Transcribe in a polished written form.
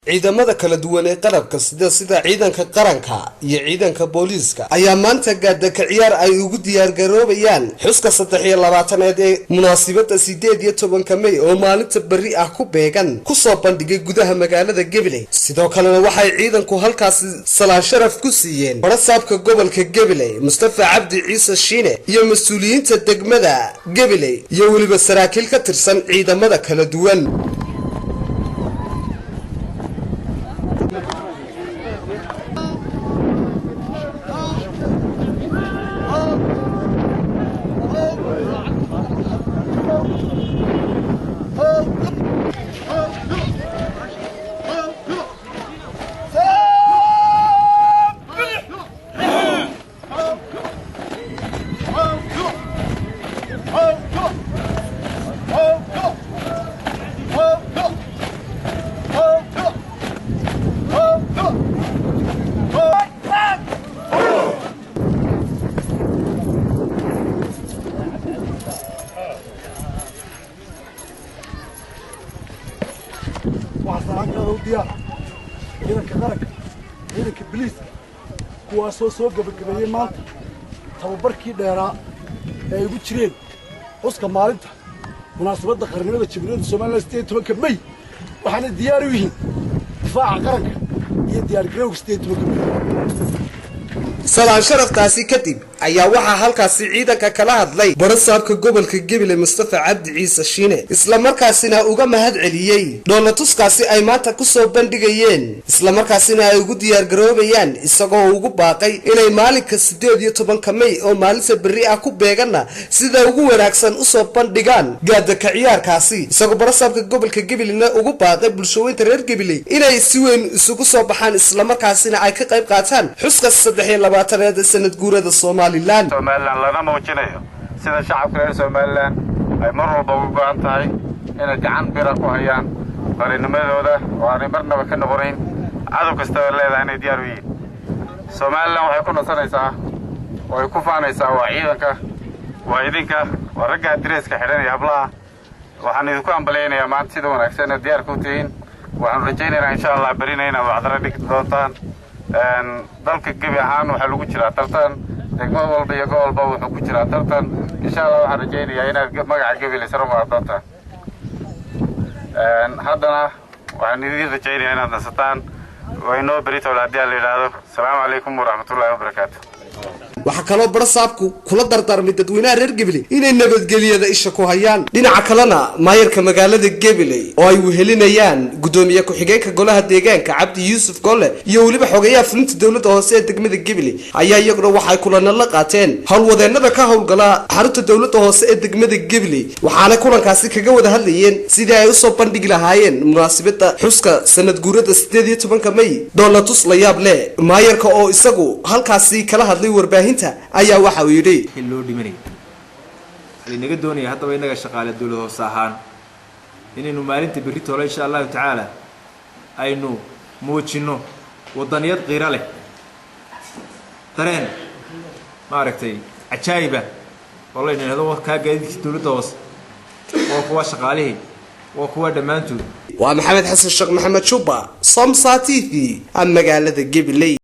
ciidamada kala duwan ee qalabka sida ciidanka qaranka iyo ciidanka booliiska ayaa maanta gaadaka ciyaar ay ugu diyaar garoobayaan xuska 23 ee munaasabada 18 May oo maalinta bari ah ku beegan ku soo bandhigay gudaha magaalada Gabiley sidoo kalena waxay ciidanku halkaas salaan sharaf ku siiyeen barasaabka gobolka Gabiley Mustafa Cabdi Ciise Shiine iyo mas'uuliyiinta degmada Gabiley iyo waliba saraakiil ka tirsan ciidamada kala duwan ciidanka qaranka ciidanka booliiska kuwaasoo soo gabagabeeyay maanta tababarkii dheeraa ee ugu jireen xuska maalinta munaasabadda qarnimada Jamhuuriyadda Soomaaliya 18 May waxaana diyaar u yihiin difaaca qaranka iyo diyaargarowga 18 May salaan sharaftaasi kadib ayaa waxa halkaasi ciidanka kala hadlay barasaabka gobolka Gabiley Mustafa Cabdi Ciise Shiine isla markaasina uga mahad celiyay doonatuskaasi ay maanta ku soo bandhigayeen isla markaasina ay ugu diyaar garoobayaan isagoo ugu baaqay inay maalinka 18 May oo maalinta bari ah ku beegana sida ugu wanaagsan u soo bandhigaan gaadaka ciyaarkaasi isagoo barasaabka gobolka Gabileyna ugu baaqay bulshooyinka reer Gabiley inay si weyn isugu soo baxaan isla markaasina ay ka qayb qaataan xuska 23 sanad guurada Somaliland lana muujinayo sida shacabka reer Somaliland ay mar walba ugu go'an tahay inay gacan bira ku hayaan qarinimadooda oo aan marnaba ka noqonayn cadow kasta oo leedahay inay diyaar u yihiin Somaliland waxay ku nasanaysaa oo ay ku faanaysaa waa ciidanka waa idinka waa ragga adreeska xiran ee hablaha waxaan idinku ambaleynayaa maanta sida wanaagsan ee diyaar ku tihiin waxaan rajaynaynaa insha Allah barina inaad wacdara dhigto doontaan dalka gabi ahaan waxa lagu jiraa tartan degmo walba iyo gobol walba wuxuu ku jiraa tartan insha Allah waxaan rajaynayaa inaad magaca Gabiley sare u qaadato haddana waxaan idin rajaynayaa inaad nasataan wayno berito la yiraahdo assalaamu calaykum wa rahmatullaahi wa barakaatuh waxa kale oo barasaabku kula dardaarmay dadweynaha reer Gabiley inay nabadgeliyada isha ku hayaan dhinaca kalena maayirka magaalada Gabiley oo ay wehelinayaan gudoomiye ku xigeenka golaha deegaanka Cabdi Yuusuf Golle iyo waliba xogeyaha fulinta dawladda hoose ee degmada Gabiley ayaa iyaguna waxay kulana la qaateen hawlwadeenada ka hawlgala xarunta dawladda hoose ee degmada Gabiley waxaana kulankaasi kaga wada hadlayeen sidii ay u soo bandhigi lahaayeen munaasabada xuska sanad guurada 18 May doolatus la yaab leh maayirka oo isagu halkaasi kala hadlay warbaahinta ayaa waxa uu yiri loo dhimanay inaga doonaya hadaba inaga shaqaale dawladda hoose ahaan inaynu maalinta bari toole insha Allah ta'ala aynu muujino wadaniyad qiira leh tareen maaragtay ajayba wallahi inaynu ka gaadid dawladda hoose oo kuwa shaqaaleey oo kuwa dhamaantood waa Maxamed Xasan Sheekh Maxamed Shuba Somsa TV magaalada Gabiley.